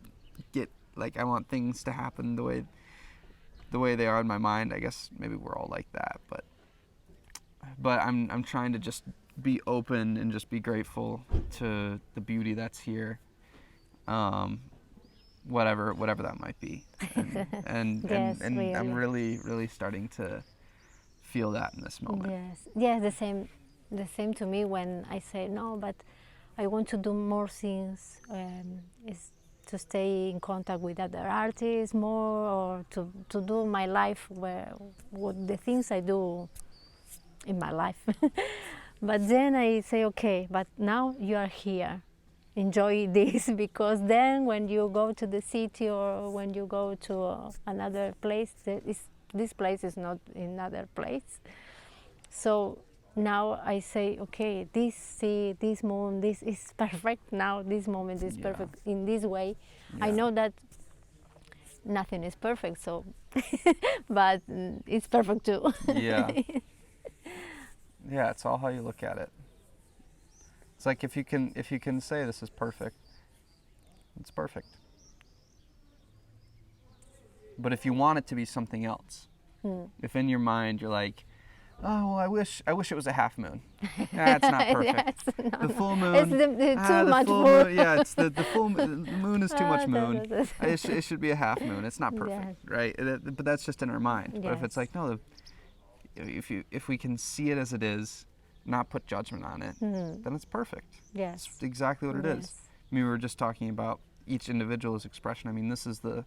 get like I want things to happen the way they are in my mind. I guess maybe we're all like that, but I'm trying to just be open and just be grateful to the beauty that's here, whatever that might be, and Yes, I'm really. really starting to feel that in this moment. Yes, yes, the same to me when I say no, but I want to do more things. Is to stay in contact with other artists more, or to do my life where what the things I do in my life. But then I say, okay, but now you are here. Enjoy this because then when you go to the city or when you go to another place, this place is not another place. So now I say, okay, this sea, this moon, this is perfect now. This moment is Yeah. perfect in this way. I Yeah. know that nothing is perfect, so but it's perfect too. Yeah. Yeah, it's all how you look at it. It's like if you can say this is perfect, it's perfect. But if you want it to be something else, if in your mind you're like, oh well, I wish it was a half moon. That's not perfect. Yes, no, The full moon. it's too the much full full. moon. Yeah, it's the full moon. The moon is too much moon. Yes. It should be a half moon. It's not perfect, right? But that's just in our mind. But if it's Yes. like no, if we can see it as it is, not put judgment on it, then it's perfect. Yes. It's exactly what it is. Yes. I mean, we were just talking about each individual's expression. I mean, this is the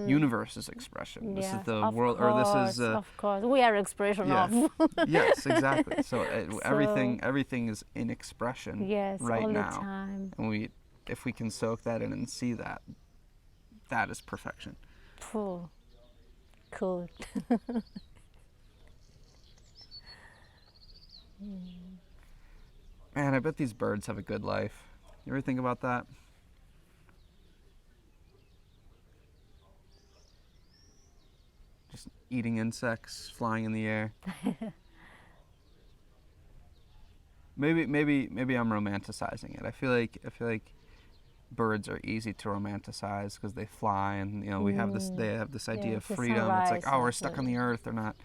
universe's expression. This is the of world, course, or this is of course, we are expression yeah. of. Yes, exactly. So, So- everything is in expression Yes, right all now, the time. and if we can soak that in and see that, that is perfection. Phew. Cool. Man, I bet these birds have a good life. You ever think about that? Just eating insects, flying in the air. Maybe I'm romanticizing it. I feel like birds are easy to romanticize because they fly, and you know they have this idea Yeah, of the freedom. It's like, sunrise oh, we're and stuck on the earth. They're not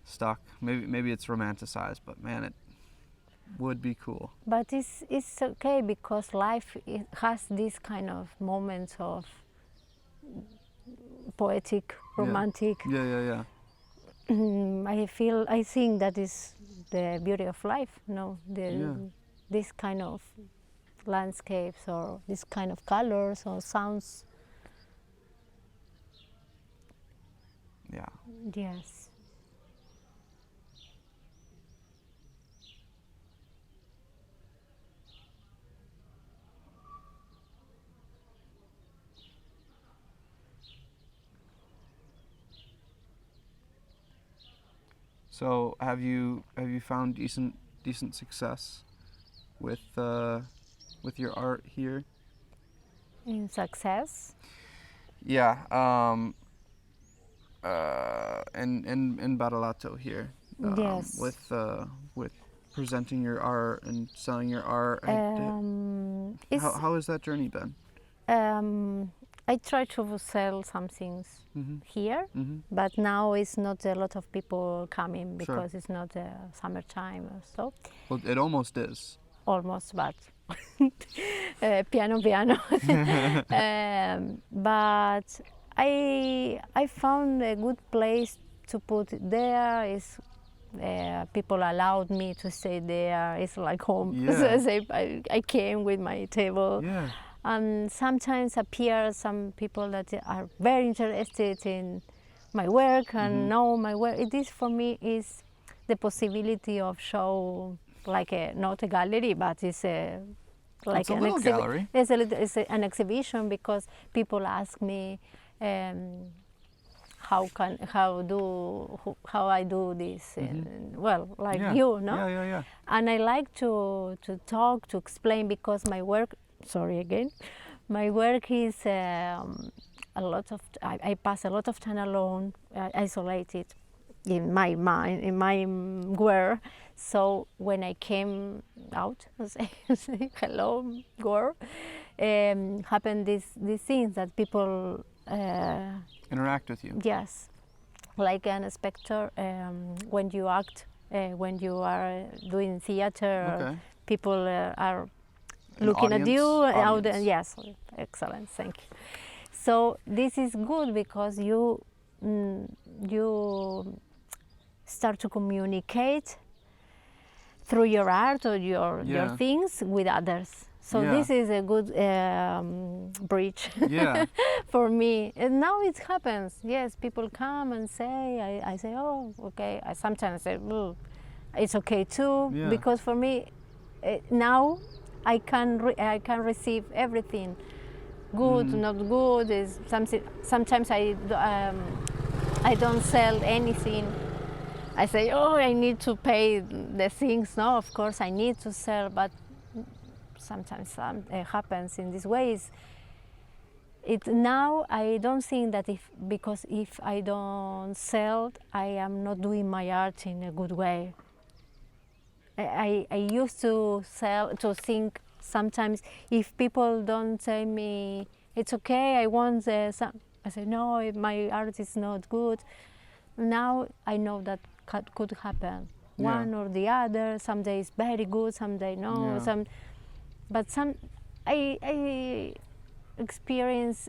stuck. Maybe it's romanticized, but man, it would be cool. But it's okay because life has this kind of moments of poetic, romantic. Yeah. I think that is the beauty of life. No, Yeah. this kind of landscapes or this kind of colors or sounds. Yeah. Yes. So have you found decent success with your art here? In success. Yeah. In Badolato here, Yes. with presenting your art and selling your art. It's How has that journey been? I try to sell some things Mm-hmm. here, Mm-hmm. but now it's not a lot of people coming Sure. because it's not summertime or so. Well, it almost is. Almost, but piano piano. But I found a good place to put it there. Is people allowed me to stay there. It's like home. Yeah. So I came with my table. Yeah. And sometimes appear some people that are very interested in my work and know my work. It is for me is the possibility of show like not a gallery, but it's a like It's a little gallery. An exhibition because people ask me how I do this. And, well, like Yeah. you, no? Yeah. And I like to talk, to explain because my work, sorry again, my work is a lot of, I pass a lot of time alone, isolated in my mind, in my world. So when I came out, say hello, girl, happened these things that people, Interact with you. yes, like an spectator when you act, when you are doing theater, Okay. people are An looking at you. audience. Yes, excellent, thank you. So this is good because you start to communicate through your art or your Yeah. things with others. So Yeah. this is a good bridge Yeah. for me. And now it happens. Yes, people come and say, I say, oh, okay. I sometimes say, well, it's okay too, Yeah. because for me, now I can receive everything. Good, not good is something. Sometimes I don't sell anything. I say, oh, I need to pay the things. No, of course I need to sell, but sometimes it happens in these ways. Now I don't think that because if I don't sell, I am not doing my art in a good way. I used to think sometimes if people don't tell me it's okay, I want some. I say no, my art is not good. Now I know that could happen. Yeah. One or the other. Some days very good, some day no. Yeah. But I experience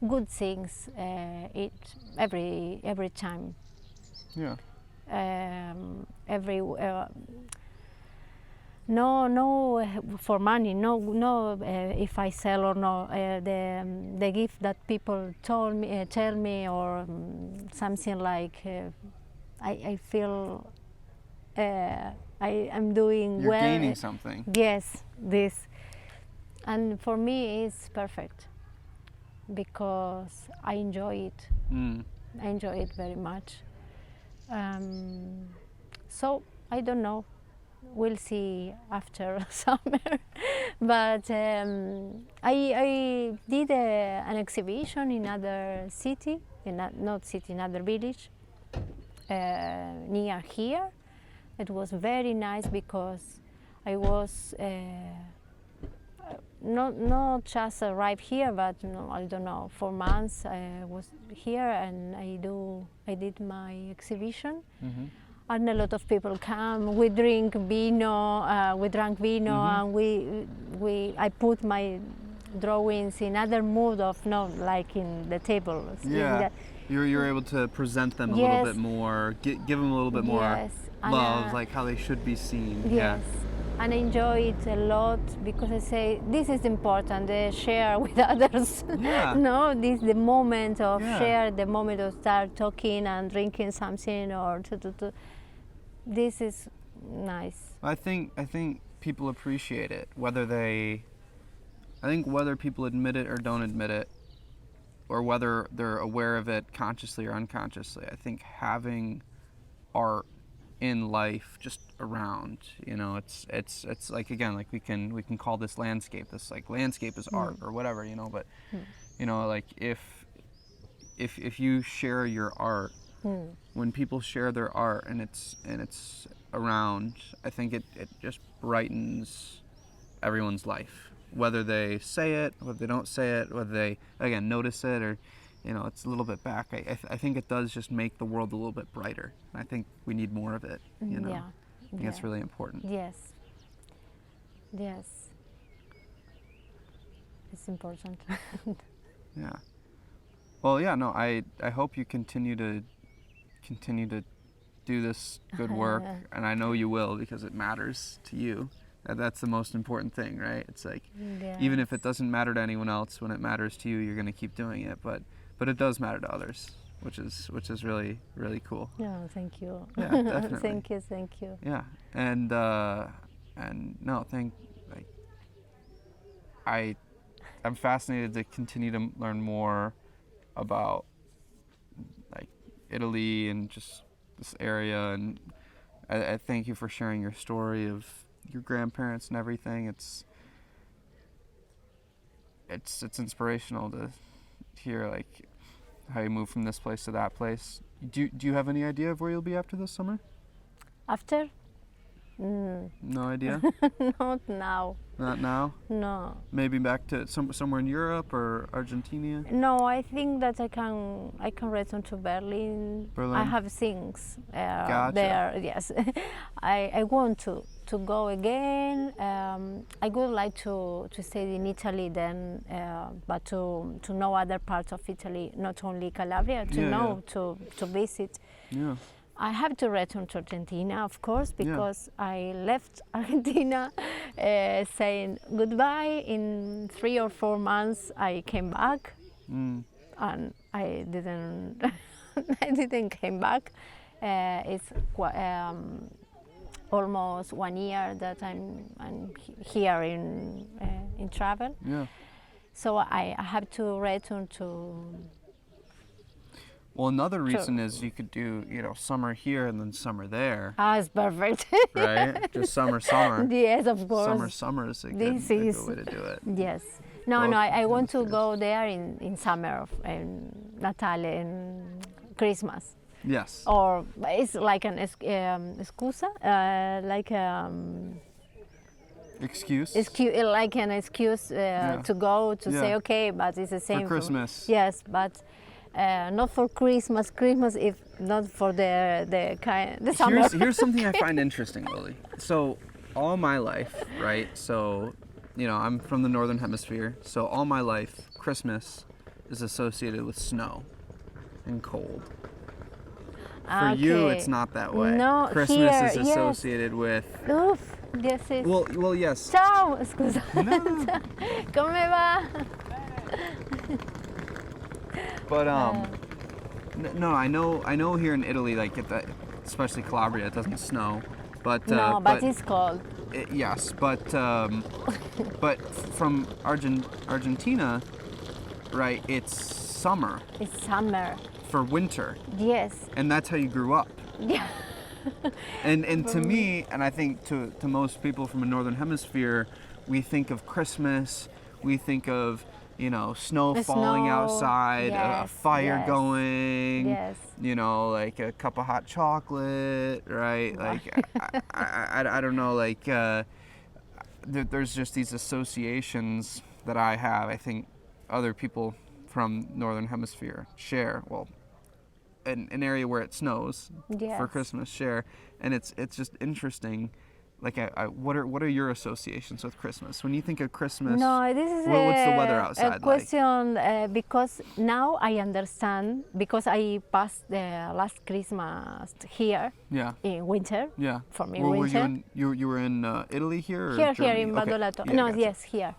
good things every time. Yeah. Every no for money, no if I sell or no, the gift that people tell me or something like I feel I am doing You're well. gaining something. Yes, this, and for me it's perfect because I enjoy it. I enjoy it very much. So I don't know. We'll see after summer. But I did an exhibition in another city, not city, another village near here. It was very nice because I was not just arrived here, but I don't know, 4 months I was here and I did my exhibition. And a lot of people come. We drink vino. We drank vino, and I put my drawings in other mood of not like in the table. Yeah. You're able to present them a little bit more, give them a little bit more Yes. love, like how they should be seen. Yes. And I enjoy it a lot because I say this is important. Share with others. Yeah. No, this the moment of Yeah. share, the moment of start talking and drinking something or This is nice. I think people appreciate it, whether people admit it or don't admit it, or whether they're aware of it consciously or unconsciously. I think having art in life just around. You know, it's like, again, like we can call this landscape. This like landscape is art or whatever, you know, but you know, like if you share your art, when people share their art and it's around, I think it just brightens everyone's life, whether they say it, whether they don't say it, whether they, again, notice it, or, you know, it's a little bit back. I think it does just make the world a little bit brighter. I think we need more of it, you know. Yeah. I think it's really important. Yes. Yes. It's important. Yeah. Well, yeah, no, I hope you continue to do this good work, and I know you will, because it matters to you. That's the most important thing, right? It's like, even if it doesn't matter to anyone else, when it matters to you, you're going to keep doing it. But it does matter to others, which is really, really cool. Yeah, thank you. Yeah, definitely. Thank you. Yeah, and no, I'm fascinated to continue to learn more about like Italy and just this area, and I thank you for sharing your story of your grandparents and everything. It's inspirational to hear like how you moved from this place to that place. Do you have any idea of where you'll be after this summer? After? No idea. Not now. Not now. No. Maybe back to somewhere in Europe or Argentina. No, I think that I can return to Berlin. Berlin? I have things Gotcha. there. Yes, I want to go again. I would like to stay in Italy then, but to know other parts of Italy, not only Calabria. To visit. Yeah. I have to return to Argentina, of course, because I left Argentina saying goodbye. In 3 or 4 months, I came back, and I didn't. I didn't came back. It's almost 1 year that I'm here in travel. Yeah. So I have to return to. Well, another reason is you could do, you know, summer here and then summer there. Ah, it's perfect. Right? Just summer. Yes, of course. Summer is a good way to do it. Yes. No, I want to go there in summer, in Natale, in Christmas. Yes. Or it's like an excusa, like excuse. Like an excuse to go to say okay, but it's the same for Christmas. Yes, but. Not for Christmas, if not for the summer. Here's something I find interesting, Lily. So all my life, right? So, you know, I'm from the northern hemisphere. So all my life, Christmas is associated with snow and cold. For you, it's not that way. No, Christmas here, is associated with. Oof, yes, it's. Well, yes. Ciao, scusa. No. Come va? But no, I know here in Italy, like especially Calabria, it doesn't snow, but but it's cold. Yes, but from Argentina, right? It's summer. It's summer. For winter. Yes. And that's how you grew up. Yeah. and to me, and I think to most people from the northern hemisphere, we think of Christmas, we think of, you know, snow falling outside, a fire going, you know, like a cup of hot chocolate, right? Like, I don't know, like, there's just these associations that I have. I think other people from Northern Hemisphere share, well, an area where it snows for Christmas share. And it's just interesting. Like, what are your associations with Christmas? When you think of Christmas, no, this is what's the weather outside a question, because now I understand, because I passed the last Christmas here in winter. Yeah. For me, well, winter. You were in Italy here? Or here Germany? In Badolato. Okay. No, gotcha. yes, here.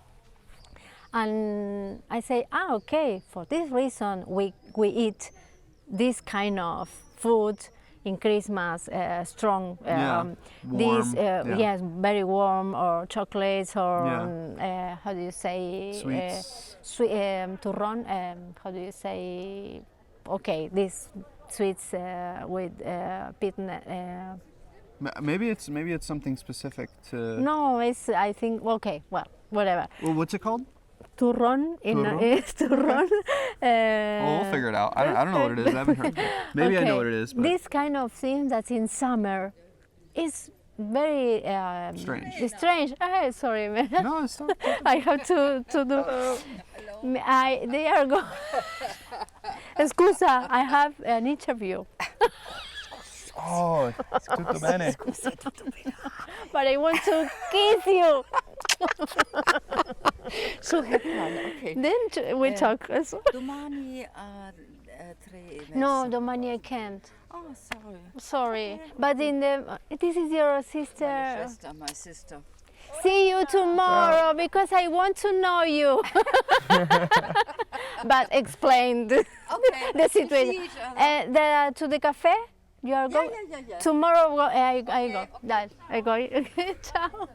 And I say, okay, for this reason we eat this kind of food in Christmas, strong, warm, yes, very warm, or chocolates, or how do you say, sweet, turron, how do you say, okay, these sweets with Maybe it's something specific to. No, it's, I think, okay, well, whatever. Well, what's it called? Turron, Turron? is turron. Well, we'll figure it out. I don't know what it is. I haven't heard. Maybe I know Okay. what it is, but This kind of thing that's in summer is very strange. strange. Sorry, man. No, it's not. I have to do. They are going. Scusa, I have an interview, Oh, tutto bene. but I want to kiss you. So okay. Then we talk. Domani tre e mezza. No, domani I can't. Oh, sorry. Sorry, but in the this is your My sister. sister, my sister. See you tomorrow because I want to know you. But explain the, Okay. the situation. See each other. To the cafe? You are going? Yeah. Tomorrow I go. Okay. That I go. Okay, ciao.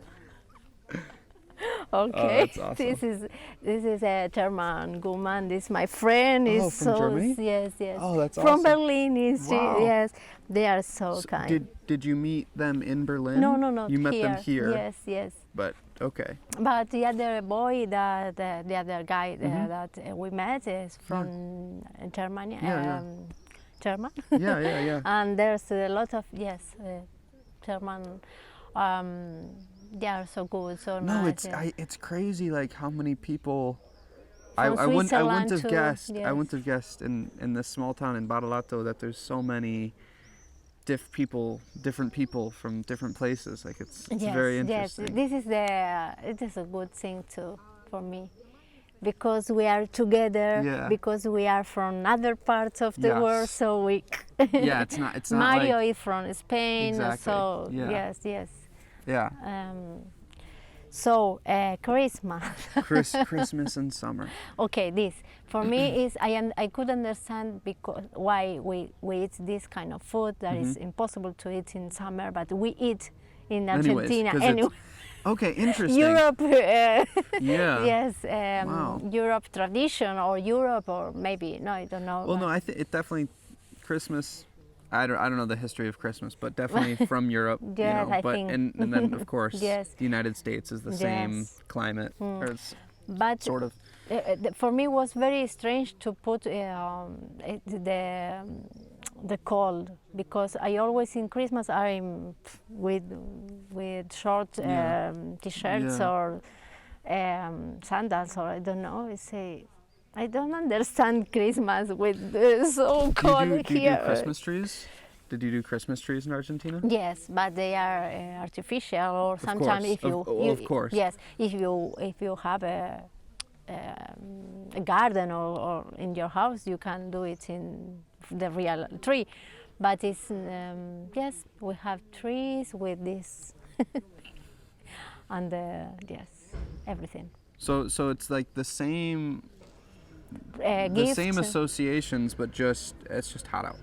Okay, that's awesome. this is a German woman. This is my friend. Oh, Is from so Germany? yes. Oh, that's from awesome. Berlin. Wow. Yes, they are so kind. Did you meet them in Berlin? No, You met here. them here. Yes. But okay. But the other boy, the other guy Mm-hmm. that we met is from Germany. Yeah. German. Yeah. And there's a lot of German. They are so good, so No, nice. it's crazy like how many people. From I wouldn't Switzerland have too, guessed. I yes. wouldn't have guessed in this small town in Badolato that there's so many different people from different places. Like it's very interesting. It is a good thing too for me, because we are together. Yeah. Because we are from other parts of the Yes. world, so we. Yeah, it's not Mario like is from Spain, Exactly, so yeah. yes. yeah. So Christmas. Christmas and summer. Okay, this for me is I could understand because why we eat this kind of food that is impossible to eat in summer, but we eat in Anyways, Argentina 'cause it's- anyway. Okay, interesting. Europe, Yeah. yes, Wow. Europe tradition or Europe or maybe no, I don't know. Well, no, I think it definitely Christmas. I don't know the history of Christmas, but definitely from Europe. Yes, I but think. and then of course Yes. the United States is the same Yes. climate, or it's But sort of. for me, it was very strange to put the cold, because I always in Christmas I'm with short t-shirts Yeah. or sandals, or I don't know. I don't understand Christmas with so cold Do you here. do Christmas trees? Did you do Christmas trees in Argentina? Yes, but they are artificial, or sometimes course, if you, of course. yes, if you have a garden or in your house, you can do it in the real tree. But it's yes, we have trees with this, and yes, everything. So it's like the same the Gift, same associations, but it's just hot out.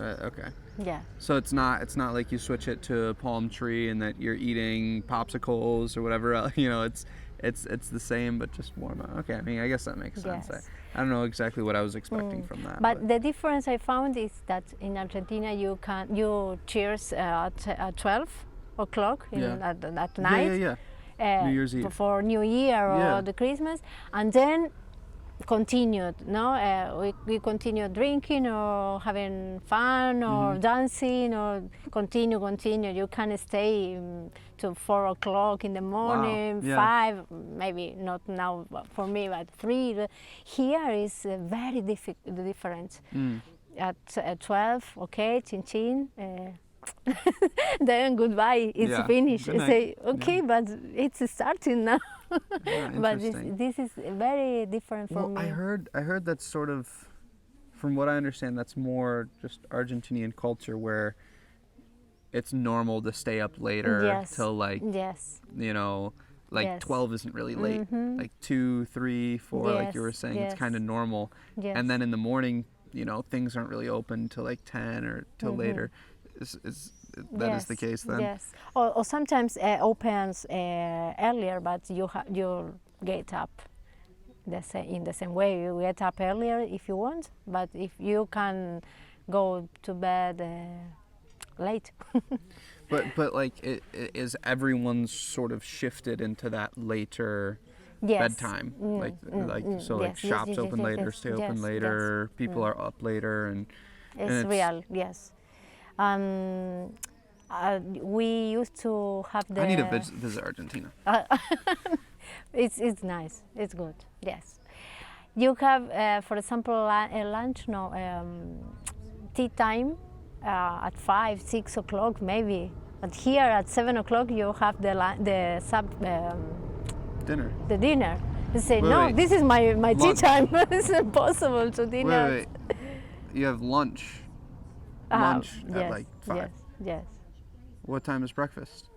Okay. yeah. So it's not like you switch it to a palm tree and that you're eating popsicles or whatever else. It's the same but just warm out. Okay, I mean I guess that makes sense. Yes. I don't know exactly what I was expecting from that. But the difference I found is that in Argentina you cheers at 12 o'clock Yeah. at night. Yeah. New Year's Eve. For New Year or Yeah. the Christmas, and then continued. No, we continue drinking or having fun or dancing or continue. You can stay to 4 o'clock in the morning, yeah. 5, maybe not now for me, but 3. Here is very different. At 12, okay, chin chin. Then goodbye, it's Yeah, finished. good night. Say okay, but it's starting now. Yeah, But interesting. this is very different for Well, me. I heard that's sort of, from what I understand, that's more just Argentinian culture where it's normal to stay up later Yes. till like Yes, like Yes. 12 isn't really late. Like 2, 3, 4, like you were Yes, saying, it's yes. kind of normal. yes. And then in the morning, things aren't really open till like 10 or till later. That is the case then? Yes, or sometimes opens earlier, but you get up in the same way. You get up earlier if you want, but if you can go to bed late. But like, is everyone sort of shifted into that later Yes. bedtime? Like so like Yes, yes, shops yes, open yes, later, yes, stay open yes, later, people are up later, and It's real, yes. We used to have the. I need to visit Argentina. It's nice. It's good. Yes. You have, for example, a lunch. No, tea time at 5, 6 o'clock maybe. But here at 7 o'clock you have Dinner. the dinner. You say Wait, no. wait. This is my tea Lunch. time. It's impossible to dinner. Wait. You have lunch. Lunch at yes, like 5. Yes. Yes. What time is breakfast?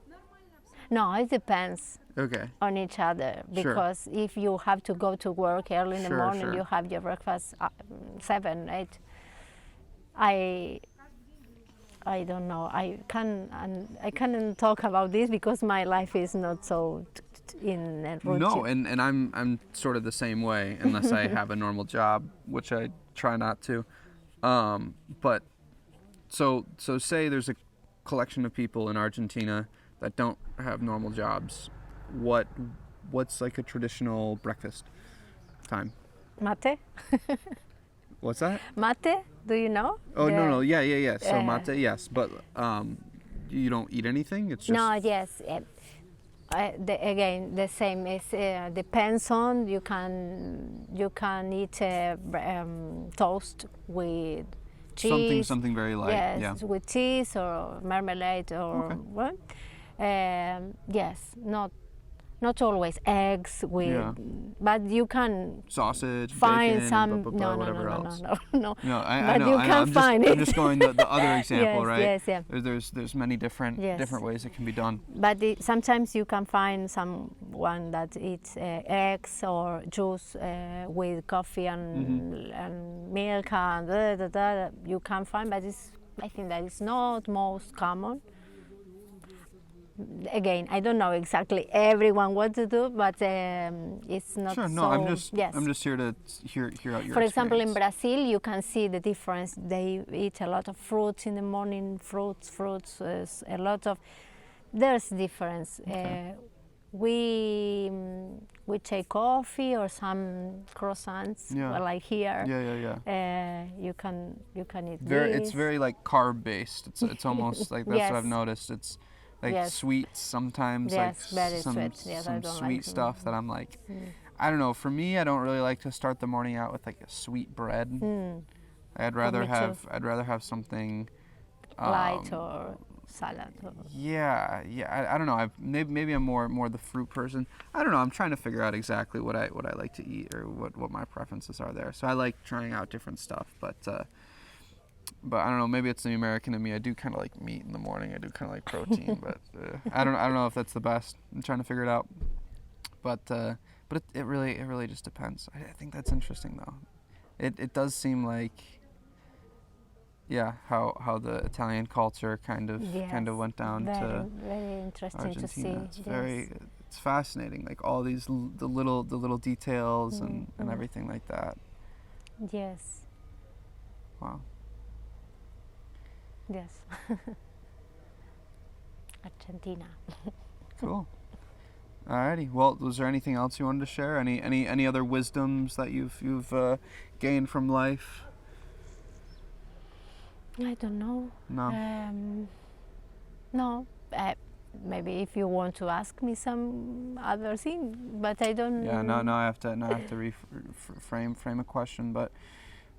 No, it depends Okay. on each other because if you have to go to work early in the Sure, morning, sure. you have your breakfast 7, 8. I don't know. I can't talk about this because my life is not so in a routine. No, and I'm sort of the same way unless I have a normal job, which I try not to. But so say there's a collection of people in Argentina that don't have normal jobs. What's like a traditional breakfast time? Mate? What's that? Mate? Do you know? Oh, no, yeah. So Uh, mate, yes, but you don't eat anything. It's just No, yes. Again, the same. It depends on you can eat toast with cheese. something very light. Yes, Yeah. with cheese or marmalade or Okay. what? Yes, not always eggs with, Yeah. but you can Sausage, find bacon, some. blah, blah, blah, No, whatever else. no. No, I But know. you I can know. find I'm it. just going the other example, Yes, right? yes, yeah. There's many different Yes. different ways it can be done. But sometimes you can find someone that eats eggs or juice with coffee and milk and you can find, but I think that is not most common. Again, I don't know exactly everyone what to do, but it's not Sure. No, so. I'm just here to hear out your. For example, in experience. Brazil, you can see the difference. They eat a lot of fruits in the morning, fruits, a lot of. There's difference. Okay. We take coffee or some croissants, Yeah. like here. Yeah. You can eat It's this. very like carb based. It's almost like that's Yes. what I've noticed. It's like Yes. sweets sometimes, Yes, like very some sweet. Yes, I some don't sweet like them. stuff that I'm like, I don't know. For me, I don't really like to start the morning out with like a sweet bread. I'd rather me too. have something Light or salad. Yeah. I don't know. Maybe I'm more the fruit person. I don't know. I'm trying to figure out exactly what I like to eat or what my preferences are there. So I like trying out different stuff, but I don't know. Maybe it's the American in me. I do kind of like meat in the morning. I do kind of like protein, but I don't know if that's the best. I'm trying to figure it out. But it really just depends. I think that's interesting though. It does seem like. Yeah, how the Italian culture kind of went down to very interesting Argentina. to see. It's fascinating, like all these the little details and everything like that. Yes. Wow. Yes. Argentina. Cool. Alrighty. Well, was there anything else you wanted to share? Any other wisdoms that you've gained from life? I don't know. No. No. Maybe if you want to ask me some other thing, but I don't. Yeah. No. I have to frame a question, but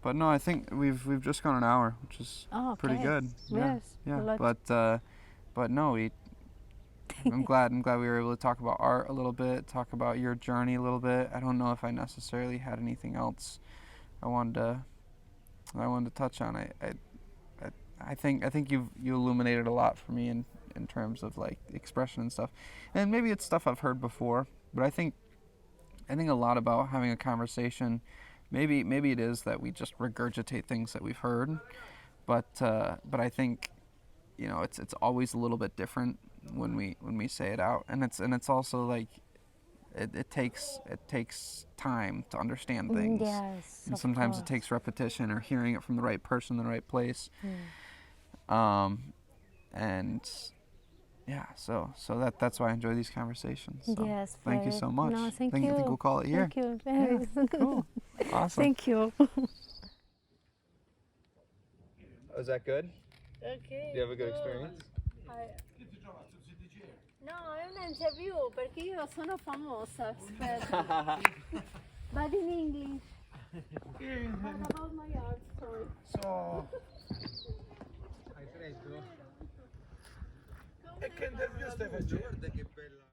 no. I think we've just gone an hour, which is pretty Okay. good. Yeah. Yes. a Yeah. lot. But no. I'm glad we were able to talk about art a little bit, talk about your journey a little bit. I don't know if I necessarily had anything else I wanted to touch on. I think you illuminated a lot for me in terms of like expression and stuff, and maybe it's stuff I've heard before, but I think a lot about having a conversation. Maybe it is that we just regurgitate things that we've heard, but I think it's always a little bit different when we say it out, and it's also like it takes time to understand things. Yes. And of sometimes course. it takes repetition or hearing it from the right person in the right place. and yeah, so that's why I enjoy these conversations. So Yes. thank you very- so much. No, thank I you. think we'll call it here. Thank you. Cool. Awesome. Thank you. Was that good? Okay. Did you have a good experience? No, è un interview perché io sono famosa. Aspetta. But in English. What about my art? Sorry. So, e che intervista stai facendo?